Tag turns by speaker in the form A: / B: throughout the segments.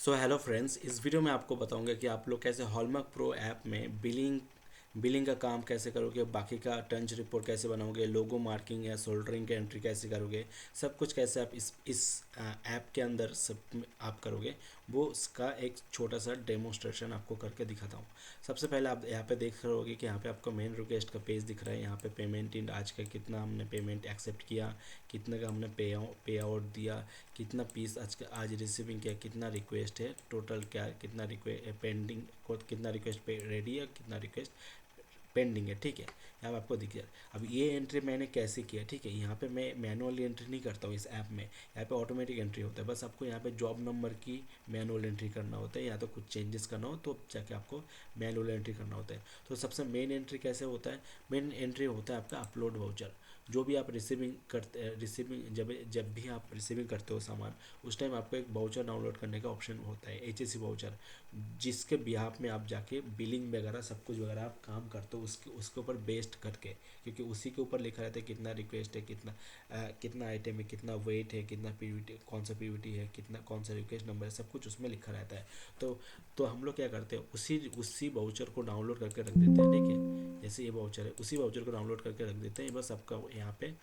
A: So hello friends, इस video में आपको बताऊंगा कि आप लोग कैसे हॉलमार्क प्रो ऐप में बिलिंग का काम कैसे करोगे, बाकी का टंच रिपोर्ट कैसे बनाओगे, लोगो मार्किंग या सोल्डरिंग की एंट्री कैसे करोगे, सब कुछ कैसे आप इस ऐप के अंदर सब आप करोगे, वो उसका एक छोटा सा डेमोस्ट्रेशन आपको करके दिखाता हूँ। सबसे पहले आप यहाँ पे देख रहे होगे कि यहाँ पे आपको मेन रिक्वेस्ट का पेज दिख रहा है। यहाँ पे पेमेंट इन आज का कितना हमने पेमेंट एक्सेप्ट किया, कितने का हमने पे आउट दिया, कितना पीस आज रिसीविंग किया, कितना रिक्वेस्ट है टोटल, क्या कितना रिक्वेस्ट पेंडिंग, कितना रिक्वेस्ट पे रेडी है, कितना रिक्वेस्ट पेंडिंग है। ठीक है, यहाँ पे आपको दिख जाए। अब ये एंट्री मैंने कैसे किया, ठीक है, यहाँ पे मैं मैनुअली एंट्री नहीं करता हूँ इस ऐप में, यहाँ पे ऑटोमेटिक एंट्री होता है। बस आपको यहाँ पे जॉब नंबर की मैनुअल एंट्री करना होता है, या तो कुछ चेंजेस करना हो तो जाके आपको मैनुअल एंट्री करना होता है। तो सबसे मेन एंट्री कैसे होता है, मेन एंट्री होता है आपका अपलोड वाउचर। जो भी आप रिसीविंग जब जब भी आप रिसीविंग करते हो सामान, उस टाइम आपको एक वाउचर डाउनलोड करने का ऑप्शन होता है, HSC वाउचर, जिसके बिहाफ में आप जाके बिलिंग वगैरह सब कुछ वगैरह आप काम करते हो उसके ऊपर बेस्ड करके, क्योंकि उसी के ऊपर लिखा रहता है कितना रिक्वेस्ट है, कितना आइटम है, कितना वेट है, कितना पीवीटी, कौन सा पीवीटी है, कितना कौन सा रिक्वेस्ट नंबर है, सब कुछ उसमें लिखा रहता है। तो हम लोग क्या करते हैं, उसी वाउचर को डाउनलोड करके रख देते हैं। ठीक है, जैसे ये वाउचर है, उसी वाउचर को डाउनलोड करके रख देते हैं। बस आपका यहाँ पे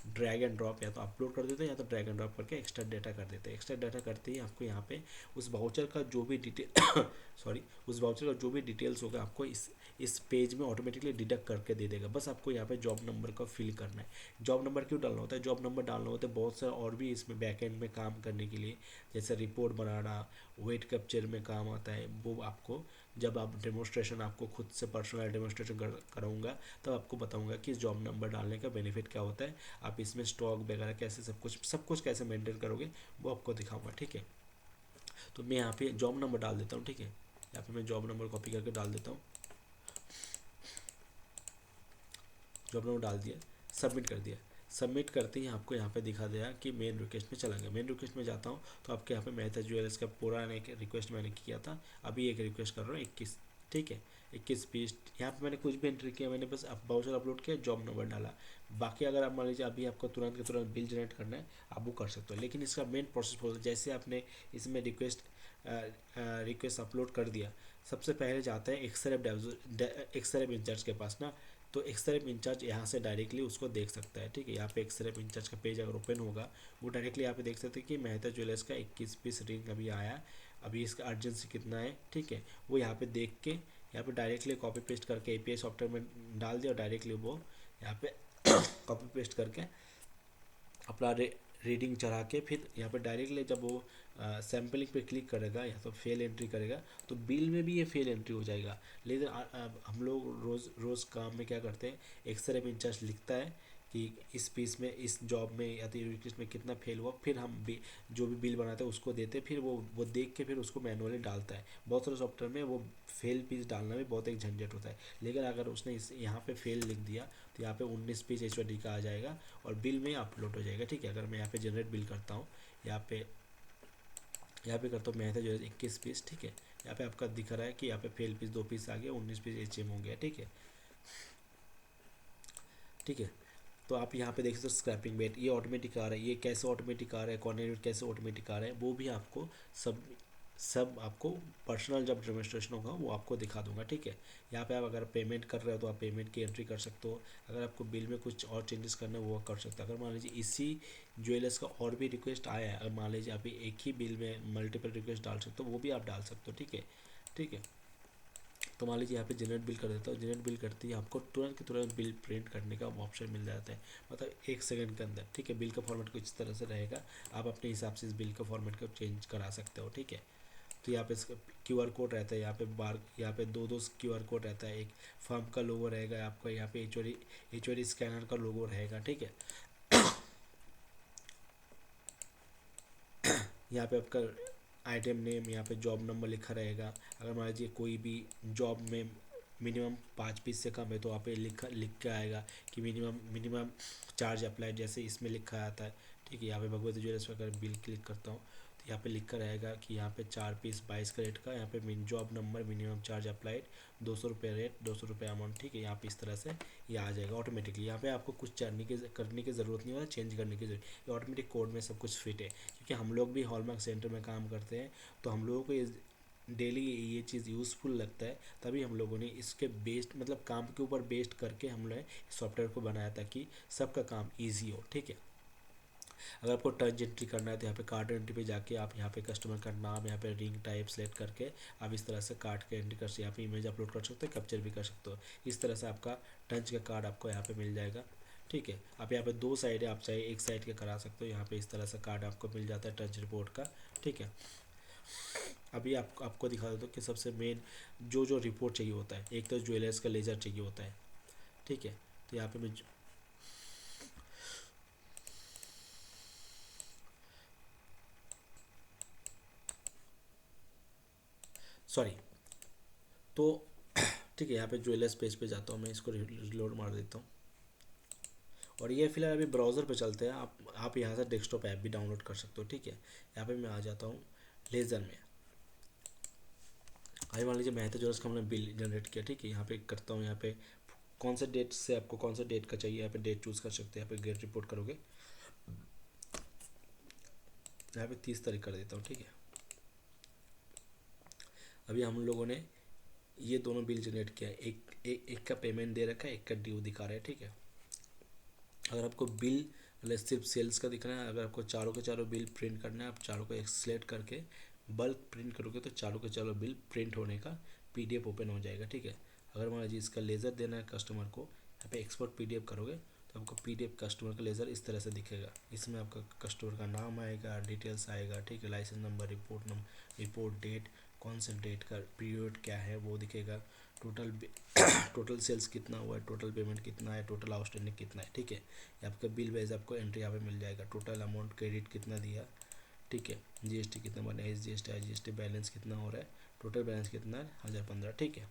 A: ड्रैग एंड ड्रॉप या तो अपलोड कर देते हैं, या तो ड्रैग एंड ड्रॉप करके एक्स्ट्रा डाटा कर देते हैं। एक्स्ट्रा डाटा करते ही आपको यहाँ पे उस वाउचर का जो भी डिटेल सॉरी, उस वाउचर का जो भी डिटेल्स होगा आपको इस पेज में ऑटोमेटिकली डिडक्ट करके दे देगा। बस आपको यहाँ पे जॉब नंबर का फिल करना है। जॉब नंबर क्यों डालना होता है, जॉब नंबर डालना होता है बहुत सारे और भी इसमें बैकएंड में काम करने के लिए, जैसे रिपोर्ट बनाना, वेट कैप्चर में काम आता है। वो आपको जब आप डेमोस्ट्रेशन, आपको खुद से पर्सनल डेमोस्ट्रेशन कराऊंगा, तब आपको बताऊंगा कि जॉब नंबर डालने का बेनिफिट क्या होता है, आप इसमें स्टॉक वगैरह कैसे सब कुछ कैसे मेंटेन करोगे, वो आपको दिखाऊंगा। ठीक है, तो मैं यहाँ पे जॉब नंबर डाल देता हूँ। ठीक है, यहाँ पे मैं जॉब नंबर कॉपी करके डाल देता हूँ। जॉब नंबर डाल दिया, सबमिट कर दिया। सबमिट करते ही आपको यहाँ पे दिखा दिया कि मेन रिक्वेस्ट में चला गया। मेन रिक्वेस्ट में जाता हूँ तो आपके यहाँ पे मेहता ज्वेलर्स का पूरा एक रिक्वेस्ट मैंने किया था, अभी एक रिक्वेस्ट कर रहा हूँ 21। ठीक है, 21 20, यहाँ पे मैंने कुछ भी एंट्री किया, मैंने बस बाउचर अपलोड किया, जॉब नंबर डाला। बाकी अगर आप मान लीजिए अभी आपको तुरंत के तुरंत बिल जनरेट करना है, आप वो कर सकते हो, लेकिन इसका मेन प्रोसेस बोलते जैसे आपने इसमें रिक्वेस्ट अपलोड कर दिया, सबसे पहले जाता है एक्सरेप इंचार्ज के पास ना। तो एक्सरेप इंचार्ज यहाँ से डायरेक्टली उसको देख सकता है। ठीक है, यहाँ पे एक्सरेप इंचार्ज का पेज अगर ओपन होगा, वो डायरेक्टली यहाँ पे देख सकते हैं कि मेहता ज्वेलर्स का 21 पीस रिंग अभी आया, अभी इसका अर्जेंसी कितना है। ठीक है, वो यहाँ पे देख के यहाँ पे डायरेक्टली कॉपी पेस्ट करके API सॉफ्टवेयर में डाल दिया, और डायरेक्टली वो यहाँ पे कॉपी पेस्ट करके अपना रीडिंग चढ़ा के, फिर यहाँ पर डायरेक्टली जब वो सैम्पलिंग पे क्लिक करेगा या तो फेल एंट्री करेगा, तो बिल में भी ये फेल एंट्री हो जाएगा। लेकिन हम लोग रोज़ रोज़ काम में क्या करते हैं, एक्सरे में इंचार्ज लिखता है कि इस पीस में, इस जॉब में या तो रिक्वेस्ट में कितना फेल हुआ, फिर हम जो भी बिल बनाते हैं उसको देते हैं, फिर वो देख के फिर उसको मैनुअली डालता है। बहुत सारे सॉफ्टवेयर में वो फेल पीस डालना भी बहुत एक झंझट होता है, लेकिन अगर उसने इस यहाँ पे फेल लिख दिया तो यहाँ पे 19 पीस HOD का आ जाएगा और बिल में अपलोड हो जाएगा। ठीक है, अगर मैं यहाँ पे जनरेट बिल करता हूँ, यहाँ पे करता हूँ मेहता जो है 21 पीस। ठीक है, यहाँ पे आपका दिख रहा है कि यहाँ पे फेल पीस 2 पीस आ गया, 19 पीस HM हो गया। ठीक है, ठीक है, तो आप यहाँ पे देख सकते हो स्क्रैपिंग वेट, ये ऑटोमेटिक आ रहा है, ये कैसे ऑटोमेटिक आ रहा है, कोऑर्डिनेट कैसे ऑटोमेटिक आ रहा है, वो भी आपको सब सब आपको पर्सनल जब डेमोस्ट्रेशन होगा वो आपको दिखा दूंगा। ठीक है, यहाँ पे आप अगर पेमेंट कर रहे हो तो आप पेमेंट की एंट्री कर सकते हो, अगर आपको बिल में कुछ और चेंजेस करना है वो कर सकते हो। अगर मान लीजिए इसी ज्वेलर्स का और भी रिक्वेस्ट आया है, अगर मान लीजिए आप एक ही बिल में मल्टीपल रिक्वेस्ट डाल सकते हो, वो भी आप डाल सकते हो। ठीक है, ठीक है, तो मान लीजिए यहाँ पे जनरेट बिल कर देता हूँ। जनरेट बिल करते ही आपको तुरंत के तुरंत बिल प्रिंट करने का ऑप्शन मिल जाता है, मतलब 1 सेकंड के अंदर। ठीक है, बिल का फॉर्मेट कुछ इस तरह से रहेगा, आप अपने हिसाब से इस बिल का फॉर्मेट को चेंज करा सकते हो। ठीक है, तो यहाँ पे QR कोड रहता है, यहाँ पे दो QR कोड रहता है, एक फर्म का लोगो रहेगा आपका, यहाँ पे HOD स्कैनर का लोगो रहेगा। ठीक है, यहाँ पे आपका आइटम नेम, यहाँ पे जॉब नंबर लिखा रहेगा। अगर मान लीजिए कोई भी जॉब में मिनिमम 5 पीस से कम है, तो आप लिख के आएगा कि मिनिमम चार्ज अप्लाइड, जैसे इसमें लिखा आता है। ठीक है, यहाँ पे भगवती ज्वेलर्स पर अगर बिल क्लिक करता हूँ तो यहाँ पे लिख कर रहेगा कि यहाँ पे 4 पीस 22 कैरेट का, यहाँ पे job number, minimum charge applied, 200 रुपये रेट, 200 रुपये अमाउंट, ठीक है। यहाँ पे इस तरह से ये आ जाएगा ऑटोमेटिकली। यहाँ पे आपको कुछ करने की ज़रूरत नहीं होगा, चेंज करने की जरूरत, ये ऑटोमेटिक कोड में सब कुछ फिट है। क्योंकि हम लोग भी हॉलमार्क सेंटर में काम करते हैं, तो हम लोगों को ये डेली ये चीज़ यूज़फुल लगता है, तभी हम लोगों ने इसके बेस्ड मतलब काम के ऊपर बेस्ड करके हमने सॉफ्टवेयर को बनाया ताकि सबका काम ईजी हो, ठीक है। अगर आपको टच एंट्री करना है तो यहाँ पे कार्ड एंट्री पे जाके आप यहाँ पे कस्टमर का नाम, यहाँ पे रिंग टाइप सेलेक्ट करके आप इस तरह से कार्ड के एंट्री कर सकते, यहाँ पे इमेज अपलोड कर सकते हो, कैप्चर भी कर सकते हो। इस तरह से आपका टच का कार्ड आपको यहाँ पे मिल जाएगा, ठीक है। आप यहाँ पे 2 साइड है, आप चाहे एक साइड का करा सकते हो। यहाँ पे इस तरह से कार्ड आपको मिल जाता है टच रिपोर्ट का, ठीक है। अभी आपको दिखा देता हूँ कि सबसे मेन जो रिपोर्ट चाहिए होता है, एक तो ज्वेलर्स का लेजर चाहिए होता है, ठीक है। तो यहाँ पे मैं सॉरी, तो ठीक है, यहाँ पे ज्वेलर्स पेज पे जाता हूँ मैं, इसको रिलोड मार देता हूँ। और ये फिलहाल अभी ब्राउज़र पे चलते हैं, आप यहाँ से डेस्कटॉप ऐप भी डाउनलोड कर सकते हो, ठीक है। यहाँ पे मैं आ जाता हूँ लेज़र में। अभी मान लीजिए मेहता ज्वेलर्स का हमने बिल जनरेट किया, ठीक है। यहाँ पे करता हूँ, यहाँ पे कौन सा डेट से आपको कौन सा डेट का चाहिए, यहाँ पे डेट चूज़ कर सकते हैं। यहाँ पे गेट रिपोर्ट करोगे, यहाँ पे 30 तारीख कर देता हूँ, ठीक है। अभी हम लोगों ने ये दोनों बिल जनरेट किया है, एक का पेमेंट दे रखा है, एक का ड्यू दिखा रहा है, ठीक है। अगर आपको बिल मतलब सिर्फ सेल्स का दिखना है, अगर आपको चारों के चारों बिल प्रिंट करना है, आप चारों को एक्सलेट करके बल्क प्रिंट करोगे तो चारों के चारों बिल प्रिंट होने का पीडीएफ ओपन हो जाएगा, ठीक है। अगर मान लीजिए इसका लेज़र देना है कस्टमर को, यहाँ पे एक्सपोर्ट पीडीएफ करोगे तो आपको पीडीएफ कस्टमर का लेज़र इस तरह से दिखेगा। इसमें आपका कस्टमर का नाम आएगा, डिटेल्स आएगा, ठीक है, लाइसेंस नंबर, रिपोर्ट डेट, कौन सा डेट का पीरियड क्या है वो दिखेगा, टोटल टोटल सेल्स कितना हुआ है, टोटल पेमेंट कितना है, टोटल आउटस्टैंडिंग कितना है, ठीक है। ये आपका बिल वाइज आपको एंट्री यहाँ पे मिल जाएगा, टोटल अमाउंट क्रेडिट कितना दिया, ठीक है, जीएसटी कितना बना है, जीएसटी आई जीएसटी बैलेंस कितना हो रहा है, टोटल बैलेंस कितना है 1015, ठीक है।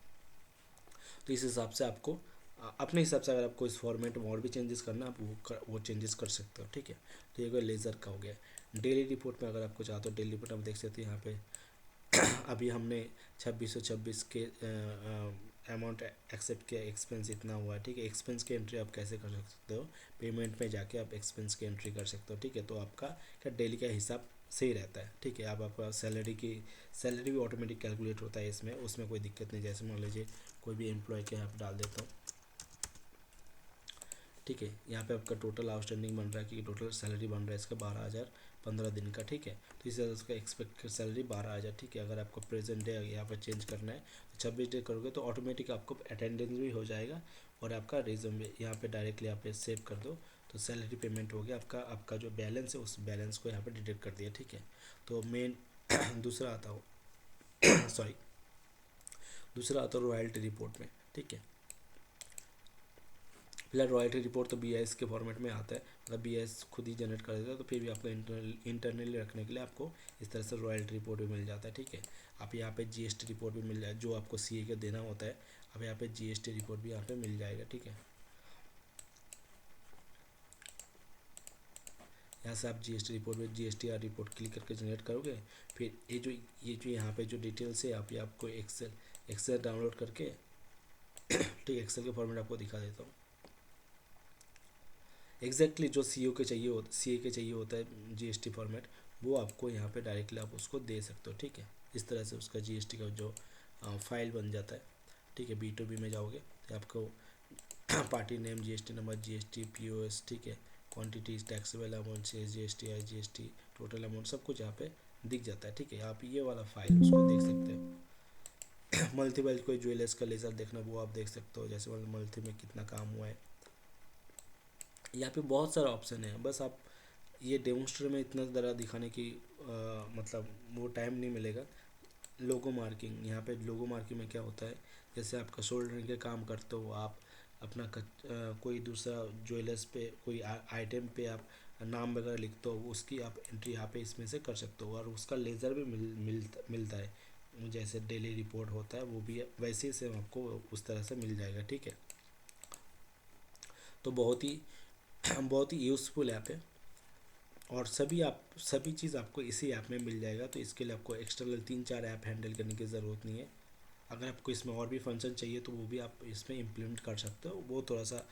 A: तो इस हिसाब से आपको अपने हिसाब से अगर आपको इस फॉर्मेट में और भी चेंजेस करना है आप वो चेंजेस कर सकते हो, ठीक है। तो ये लेज़र का हो गया। डेली रिपोर्ट में अगर आपको चाहते हो डेली रिपोर्ट आप देख सकते हैं यहाँ पे अभी हमने 2626 के अमाउंट एक्सेप्ट किया, एक्सपेंस इतना हुआ है, ठीक है। एक्सपेंस की एंट्री आप कैसे कर सकते हो, पेमेंट में जाके आप एक्सपेंस की एंट्री कर सकते हो, ठीक है। तो आपका क्या डेली का हिसाब सही रहता है, ठीक है। अब आपका सैलरी भी ऑटोमेटिक कैलकुलेट होता है इसमें, उसमें कोई दिक्कत नहीं। जैसे मान लीजिए कोई भी एम्प्लॉय के यहाँ पर डाल देता हूँ, ठीक है। यहाँ पे आपका टोटल आउटस्टैंडिंग बन रहा है कि टोटल सैलरी बन रहा है इसका 12,000 15 दिन का, ठीक है। तो इस उसका एक्सपेक्ट सैलरी 12,000, ठीक है। अगर आपको प्रेजेंट डे यहाँ पर चेंज करना है तो 26 डे करोगे तो ऑटोमेटिक आपको अटेंडेंस भी हो जाएगा और आपका रिज्यूम भी यहाँ पे डायरेक्टली यहाँ पे सेव कर दो तो सैलरी पेमेंट हो गया। आपका जो बैलेंस है उस बैलेंस को यहाँ पर डिडक्ट कर दिया, ठीक है। तो मेन दूसरा आता हो सॉरी दूसरा आता हो रॉयल्टी रिपोर्ट में, ठीक है। फिलहाल रॉयल्टी रिपोर्ट तो बीआईएस के फॉर्मेट में आता है, मतलब बीआईएस खुद ही जनरेट कर देता है। तो फिर भी आपको इंटरनली रखने के लिए आपको इस तरह से रॉयल्टी रिपोर्ट भी मिल जाता है, ठीक है। आप यहाँ पे जीएसटी रिपोर्ट भी मिल जाए, जो आपको सीए का देना होता है, अब यहाँ पे जीएसटी रिपोर्ट भी यहाँ पे मिल जाएगा, ठीक है। यहाँ से आप जीएसटी रिपोर्ट में जीएसटीआर रिपोर्ट क्लिक करके जनरेट करोगे। फिर ये जो यहाँ पे जो डिटेल्स है आप ये आपको एक्सेल डाउनलोड करके ठीक है, एक्सेल के फॉर्मेट आपको दिखा देता हूँ। एग्जैक्टली जो सीए के चाहिए होता है जीएसटी फॉर्मेट, वो आपको यहाँ पे डायरेक्टली आप उसको दे सकते हो, ठीक है। इस तरह से उसका जीएसटी का जो फाइल बन जाता है, ठीक है। B2B में जाओगे तो आपको party name, GST number, GST POS, ठीक है, क्वांटिटीज, टैक्सेबल अमाउंट से GST I GST, total amount सब कुछ यहाँ पे दिख जाता है, ठीक है। आप ये वाला फाइल उसको देख सकते हो। मल्टीपल कोई ज्वेलर्स का लेजर देखना वो आप देख सकते हो, जैसे मल्टी में कितना काम हुआ है। यहाँ पे बहुत सारा ऑप्शन है, बस आप ये डेमोस्ट्रेट में इतना ज़रा दिखाने की मतलब वो टाइम नहीं मिलेगा। लोगो मार्किंग, यहाँ पे लोगो मार्किंग में क्या होता है, जैसे आपका शोल्डरिंग के काम करते हो आप अपना कोई दूसरा ज्वेलर्स पे कोई आइटम पे आप नाम वगैरह लिखते हो, उसकी आप एंट्री यहाँ पे इसमें से कर सकते हो। और उसका लेज़र भी मिलता है, जैसे डेली रिपोर्ट होता है वो भी वैसे ही सेम आपको उस तरह से मिल जाएगा, ठीक है। तो बहुत ही यूज़फुल ऐप है। और सभी चीज़ आपको इसी ऐप में मिल जाएगा। तो इसके लिए आपको एक्सटर्नल 3-4 ऐप हैंडल करने की ज़रूरत नहीं है। अगर आपको इसमें और भी फंक्शन चाहिए तो वो भी आप इसमें इम्प्लीमेंट कर सकते हो। वो थोड़ा सा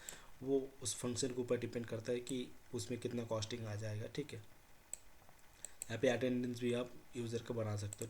A: वो उस फंक्शन के ऊपर डिपेंड करता है कि उसमें कितना कॉस्टिंग आ जाएगा। ठीक है, यहाँ पे अटेंडेंस भी आप यूज़र का बना सकते हो।